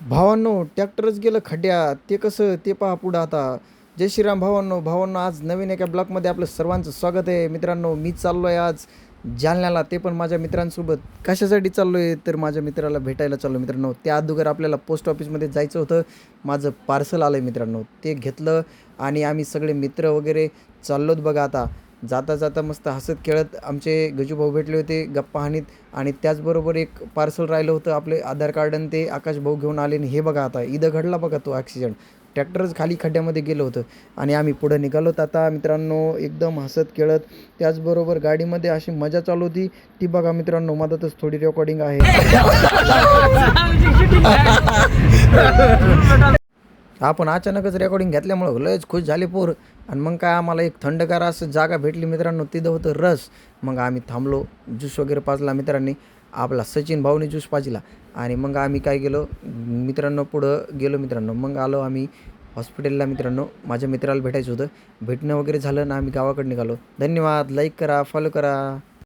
भावांनो, ट्रॅक्टरच गेलं खड्ड्यात. ते कसं? ते पहा पुढं आता. जय श्रीराम भावांनो. भावांनो, आज नवीन एका ब्लॉगमध्ये आपलं सर्वांचं स्वागत आहे. मित्रांनो, मी चाललो आहे आज जालन्याला, ते पण माझ्या मित्रांसोबत. कशासाठी चाललो आहे? तर माझ्या मित्राला भेटायला चाललो मित्रांनो. त्या अगोदर आपल्याला पोस्ट ऑफिसमध्ये जायचं होतं. माझं पार्सल आलं आहे मित्रांनो. ते घेतलं आणि आम्ही सगळे मित्र वगैरे चाललोत बघा आता. जाता जाता मस्त हसत खेळत आमचे गजूभाऊ भेटले होते गप्पा हाणीत. आणि त्याचबरोबर एक पार्सल राहिलं होतं, आपले आधार कार्ड आणि ते आकाश भाऊ घेऊन आले. आणि हे बघा आता इथं घडला बघा तो ॲक्सिडेंट. ट्रॅक्टरच खाली खड्ड्यामध्ये गेलं होतं आणि आम्ही पुढं निघालोत आता मित्रांनो, एकदम हसत खेळत. त्याचबरोबर गाडीमध्ये अशी मजा चालू होती ती बघा मित्रांनो. मधातच थोडी रेकॉर्डिंग आहे. आपण अचानकच रेकॉर्डिंग घेतल्यामुळं लयच खुश झाले पोर. आणि मग काय, आम्हाला एक थंडगार असं जागा भेटली मित्रांनो, तिथं होतं रस. मग आम्ही थांबलो, ज्यूस वगैरे पाजला मित्रांनी. आपला सचिन भाऊने ज्यूस पाजला. आणि मग आम्ही काय गेलो मित्रांनो, पुढं गेलो मित्रांनो. मग आलो आम्ही हॉस्पिटलला मित्रांनो. माझ्या मित्राला भेटायचं होतं. भेटणं वगैरे झालं ना आम्ही गावाकडे निघालो. धन्यवाद. लाईक करा, फॉलो करा.